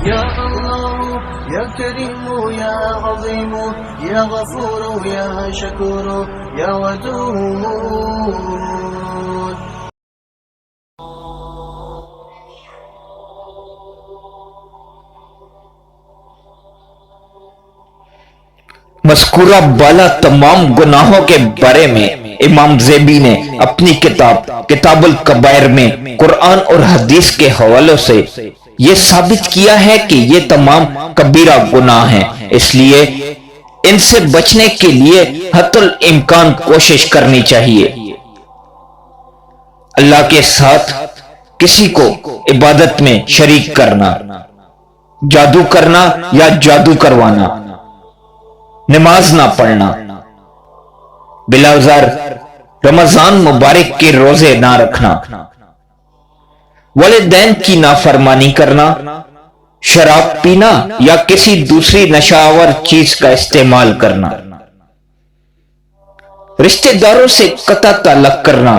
يا الله يا كريم يا عظيم يا غفور يا شكور يا ودود. مذکورہ بالا تمام گناہوں کے بارے میں امام زیبی نے اپنی کتاب الکبائر میں قرآن اور حدیث کے حوالوں سے یہ ثابت کیا ہے کہ یہ تمام کبیرہ گناہ ہیں، اس لیے ان سے بچنے کے لیے حتی الامکان کوشش کرنی چاہیے۔ اللہ کے ساتھ کسی کو عبادت میں شریک کرنا، جادو کرنا یا جادو کروانا، نماز نہ پڑھنا، بلا عذر رمضان مبارک کے روزے نہ رکھنا، والدین کی نافرمانی کرنا، شراب پینا یا کسی دوسری نشہ آور چیز کا استعمال کرنا، رشتہ داروں سے قطع تعلق کرنا،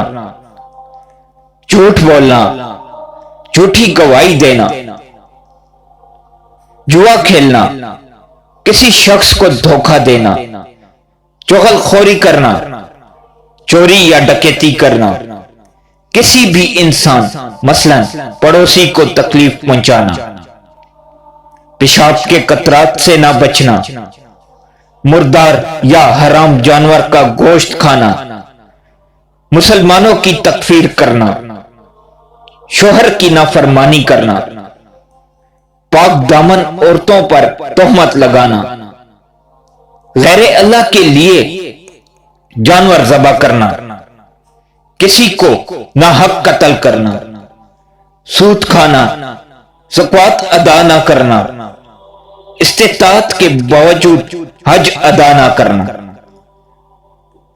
جھوٹ بولنا، جھوٹی گواہی دینا، جوا کھیلنا، کسی شخص کو دھوکہ دینا، چغل خوری کرنا، چوری یا ڈکیتی کرنا، کسی بھی انسان مثلا پڑوسی کو تکلیف پہنچانا، پیشاب کے قطرات سے نہ بچنا، مردار یا حرام جانور کا گوشت کھانا، مسلمانوں کی تکفیر کرنا، شوہر کی نافرمانی کرنا، پاک دامن عورتوں پر تہمت لگانا، غیر اللہ کے لیے جانور ذبح کرنا، کسی کو ناحق قتل کرنا، سود کھانا، زکوٰۃ ادا نہ کرنا، استطاعت کے باوجود حج ادا نہ کرنا،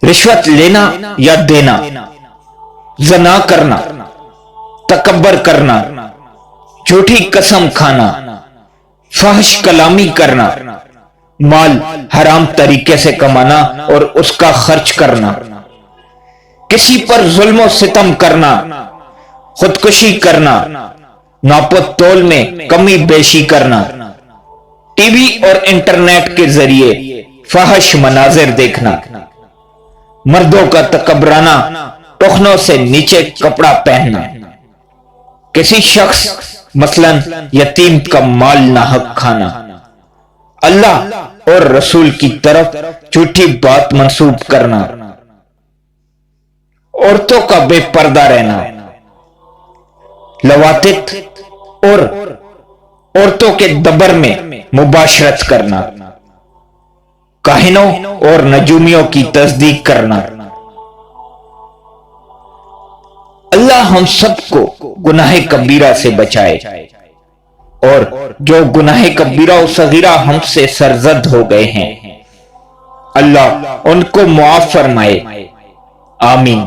رشوت لینا یا دینا، زنا کرنا، تکبر کرنا، جھوٹی قسم کھانا، فحش کلامی کرنا، مال حرام طریقے سے کمانا اور اس کا خرچ کرنا، کسی پر ظلم و ستم کرنا، خودکشی کرنا، ناپ و تول میں کمی بیشی کرنا، ٹی وی اور انٹرنیٹ کے ذریعے فحش مناظر دیکھنا، مردوں کا تکبرانہ ٹخنوں سے نیچے کپڑا پہننا، کسی شخص مثلا یتیم کا مال ناحق کھانا، اللہ اور رسول کی طرف جھوٹی بات منسوب کرنا، عورتوں کا بے پردہ رہنا، لواطت اور عورتوں کے دبر میں مباشرت کرنا، کاہنوں اور نجومیوں کی تصدیق کرنا۔ اللہ ہم سب کو گناہ کبیرہ سے بچائے، اور جو گناہ کبیرہ و صغیرہ ہم سے سرزد ہو گئے ہیں اللہ ان کو معاف فرمائے، آمین۔